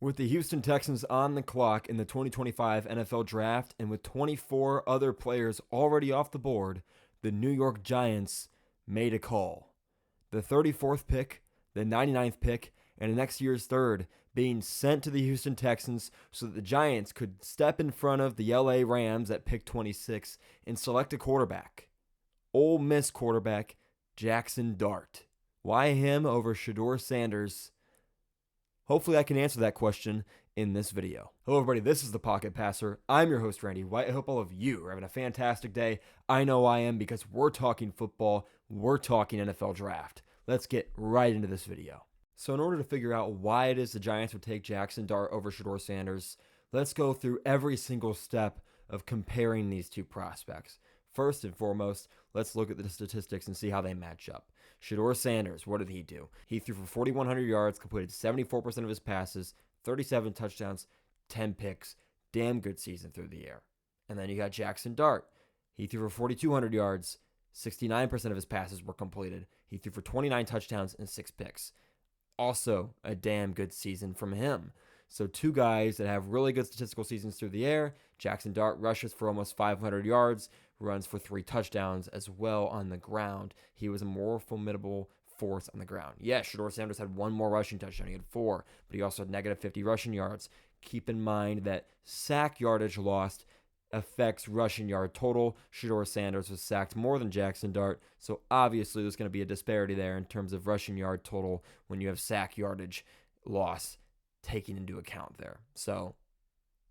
With the Houston Texans on the clock in the 2025 NFL Draft and with 24 other players already off the board, the New York Giants made a call. The 34th pick, the 99th pick, and the next year's third being sent to the Houston Texans so that the Giants could step in front of the LA Rams at pick 26 and select a quarterback. Ole Miss quarterback Jaxson Dart. Why him over Shedeur Sanders? Hopefully I can answer that question in this video. Hello everybody, this is The Pocket Passer. I'm your host Randy White. I hope all of you are having a fantastic day. I know I am because we're talking football, we're talking NFL Draft. Let's get right into this video. So in order to figure out why it is the Giants would take Jaxson Dart over Shedeur Sanders, let's go through every single step of comparing these two prospects. First and foremost, let's look at the statistics and see how they match up. Shedeur Sanders, what did he do? He threw for 4,100 yards, completed 74% of his passes, 37 touchdowns, 10 picks. Damn good season through the air. And then you got Jaxson Dart. He threw for 4,200 yards, 69% of his passes were completed. He threw for 29 touchdowns and 6 picks. Also a damn good season from him. So two guys that have really good statistical seasons through the air. Jaxson Dart rushes for almost 500 yards, runs for 3 touchdowns as well on the ground. He was a more formidable force on the ground. Yes, Shedeur Sanders had 1 more rushing touchdown. He had 4, but he also had negative 50 rushing yards. Keep in mind that sack yardage lost affects rushing yard total. Shedeur Sanders was sacked more than Jaxson Dart, so obviously there's going to be a disparity there in terms of rushing yard total when you have sack yardage loss taken into account there. So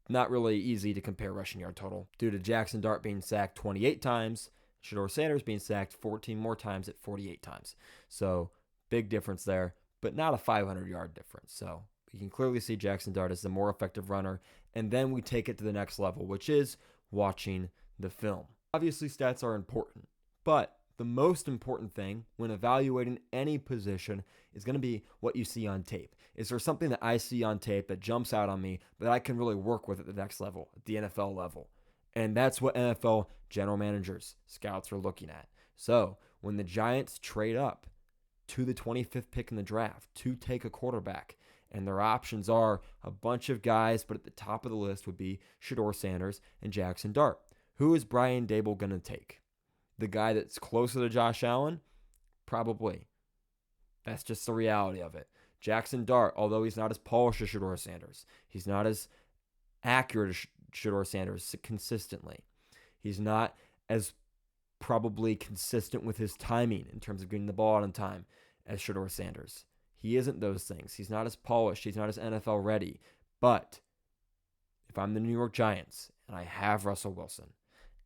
not really easy to compare rushing yard total due to Jaxson Dart being sacked 28 times, Shedeur Sanders being sacked 14 more times at 48 times. So big difference there, but not a 500-yard difference. So you can clearly see Jaxson Dart as the more effective runner. And then we take it to the next level, which is watching the film. Obviously, stats are important, but the most important thing when evaluating any position is going to be what you see on tape. Is there something that I see on tape that jumps out on me that I can really work with at the next level, at the NFL level? And that's what NFL general managers, scouts are looking at. So when the Giants trade up to the 25th pick in the draft to take a quarterback, and their options are a bunch of guys, but at the top of the list would be Shedeur Sanders and Jaxson Dart. Who is Brian Daboll going to take? The guy that's closer to Josh Allen? Probably. That's just the reality of it. Jaxson Dart, although he's not as polished as Shedeur Sanders, he's not as accurate as Shedeur Sanders consistently. He's not as probably consistent with his timing in terms of getting the ball out on time as Shedeur Sanders. He isn't those things. He's not as polished. He's not as NFL ready. But if I'm the New York Giants and I have Russell Wilson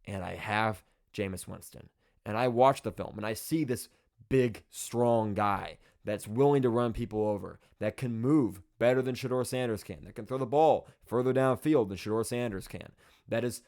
and I have Jameis Winston and I watch the film and I see this big, strong guy that's willing to run people over, that can move better than Shedeur Sanders can, that can throw the ball further downfield than Shedeur Sanders can, that is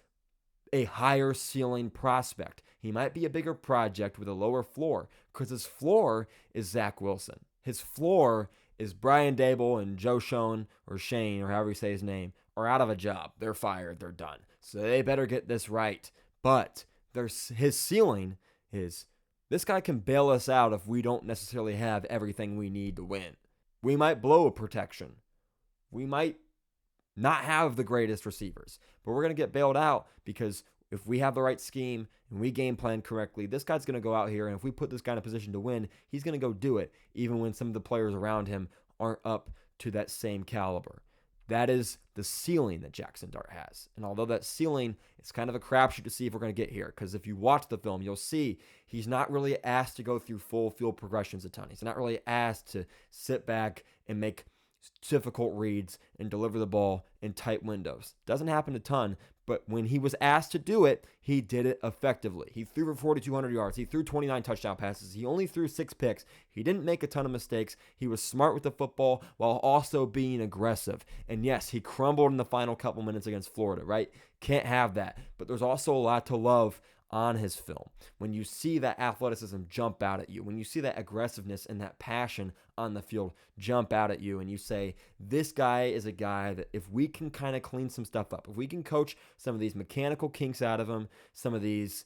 a higher ceiling prospect. He might be a bigger project with a lower floor because his floor is Zach Wilson. His floor is Brian Daboll and Joe Schoen or Shane or however you say his name are out of a job. They're fired. They're done. So they better get this right. But his ceiling is this guy can bail us out if we don't necessarily have everything we need to win. We might blow a protection. We might not have the greatest receivers, but we're going to get bailed out because if we have the right scheme and we game plan correctly, this guy's going to go out here, and if we put this guy in a position to win, he's going to go do it, even when some of the players around him aren't up to that same caliber. That is the ceiling that Jaxson Dart has. And although that ceiling is kind of a crapshoot to see if we're going to get here, because if you watch the film, you'll see he's not really asked to go through full field progressions a ton. He's not really asked to sit back and make difficult reads and deliver the ball in tight windows. Doesn't happen a ton, but when he was asked to do it, he did it effectively. He threw for 4,200 yards. He threw 29 touchdown passes. He only threw 6 picks. He didn't make a ton of mistakes. He was smart with the football while also being aggressive. And yes, he crumbled in the final couple minutes against Florida, right? Can't have that. But there's also a lot to love on his film. When you see that athleticism jump out at you, when you see that aggressiveness and that passion on the field jump out at you, and you say, this guy is a guy that if we can kind of clean some stuff up, if we can coach some of these mechanical kinks out of him, some of these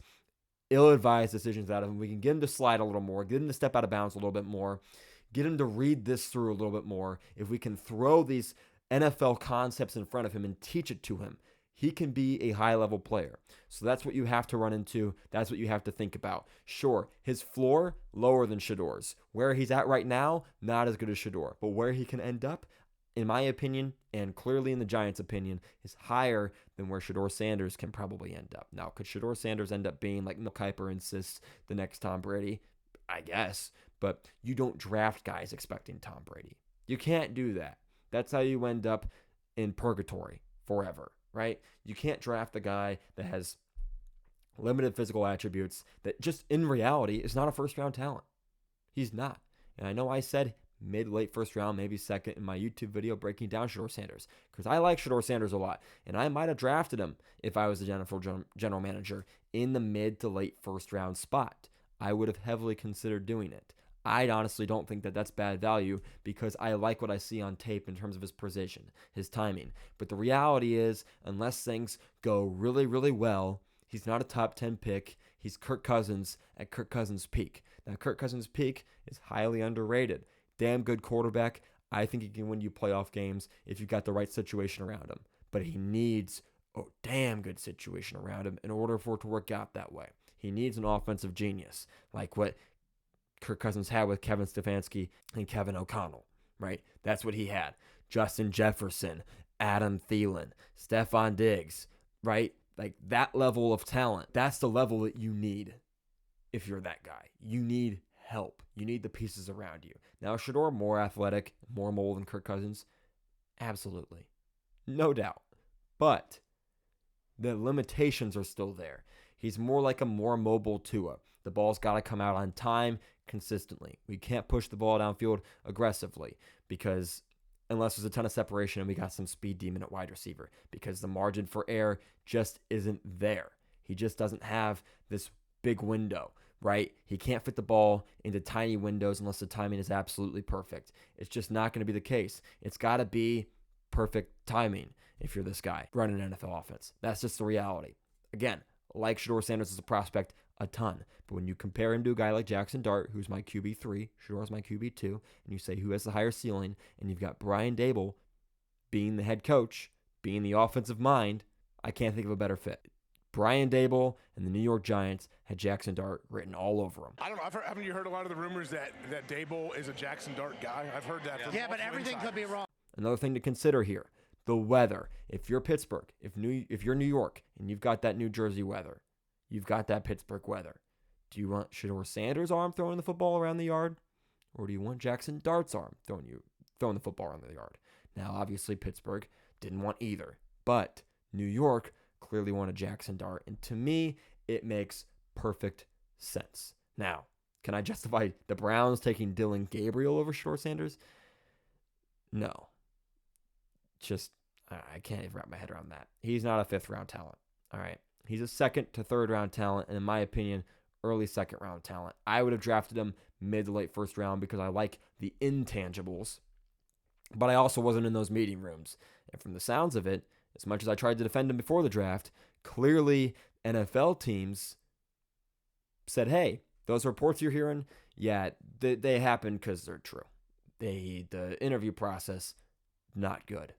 ill-advised decisions out of him, we can get him to slide a little more, get him to step out of bounds a little bit more, get him to read this through a little bit more. If we can throw these NFL concepts in front of him and teach it to him, he can be a high-level player. So that's what you have to run into. That's what you have to think about. Sure, his floor, lower than Shedeur's. Where he's at right now, not as good as Shedeur. But where he can end up, in my opinion, and clearly in the Giants' opinion, is higher than where Shedeur Sanders can probably end up. Now, could Shedeur Sanders end up being, like Kuiper insists, the next Tom Brady? I guess. But you don't draft guys expecting Tom Brady. You can't do that. That's how you end up in purgatory forever, right? You can't draft a guy that has limited physical attributes that just in reality is not a first-round talent. He's not. And I know I said mid-late first round, maybe second in my YouTube video breaking down Shedeur Sanders because I like Shedeur Sanders a lot. And I might have drafted him if I was the general manager in the mid to late first round spot. I would have heavily considered doing it. I honestly don't think that that's bad value because I like what I see on tape in terms of his precision, his timing. But the reality is, unless things go really, really well, he's not a top 10 pick. He's Kirk Cousins at Kirk Cousins' peak. Now, Kirk Cousins' peak is highly underrated. Damn good quarterback. I think he can win you playoff games if you've got the right situation around him. But he needs a damn good situation around him in order for it to work out that way. He needs an offensive genius like what Kirk Cousins had with Kevin Stefanski and Kevin O'Connell, right? That's what he had. Justin Jefferson, Adam Thielen, Stephon Diggs, right? Like that level of talent. That's the level that you need if you're that guy. You need help. You need the pieces around you. Now, Shedeur more athletic, more mobile than Kirk Cousins? Absolutely. No doubt. But the limitations are still there. He's more like a more mobile Tua. The ball's got to come out on time consistently. We can't push the ball downfield aggressively because unless there's a ton of separation and we got some speed demon at wide receiver because the margin for error just isn't there. He just doesn't have this big window, right? He can't fit the ball into tiny windows unless the timing is absolutely perfect. It's just not going to be the case. It's got to be perfect timing if you're this guy running an NFL offense. That's just the reality. Again, like Shedeur Sanders as a prospect a ton. But when you compare him to a guy like Jaxson Dart, who's my QB3, Shedeur's my QB2, and you say who has the higher ceiling, and you've got Brian Daboll being the head coach, being the offensive mind, I can't think of a better fit. Brian Daboll and the New York Giants had Jaxson Dart written all over them. I don't know. Haven't you heard a lot of the rumors that Daboll is a Jaxson Dart guy? I've heard that. Yeah, but everything could be wrong. Another thing to consider here, the weather. If you're Pittsburgh, if you're New York, and you've got that New Jersey weather, you've got that Pittsburgh weather. Do you want Shedeur Sanders' arm throwing the football around the yard? Or do you want Jaxson Dart's arm throwing the football around the yard? Now, obviously, Pittsburgh didn't want either. But New York clearly wanted Jaxson Dart. And to me, it makes perfect sense. Now, can I justify the Browns taking Dylan Gabriel over Shedeur Sanders? No. I can't even wrap my head around that. He's not a fifth-round talent. All right. He's a second to third-round talent, and in my opinion, early second-round talent. I would have drafted him mid to late first round because I like the intangibles, but I also wasn't in those meeting rooms. And from the sounds of it, as much as I tried to defend him before the draft, clearly NFL teams said, hey, those reports you're hearing, yeah, they happen because they're true. The interview process, not good.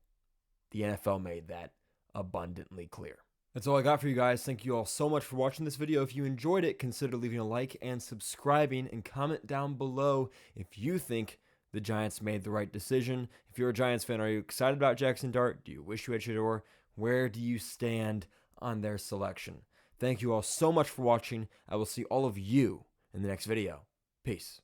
The NFL made that abundantly clear. That's all I got for you guys. Thank you all so much for watching this video. If you enjoyed it, consider leaving a like and subscribing, and comment down below if you think the Giants made the right decision. If you're a Giants fan, are you excited about Jaxson Dart? Do you wish you had Shedeur? Where do you stand on their selection? Thank you all so much for watching. I will see all of you in the next video. Peace.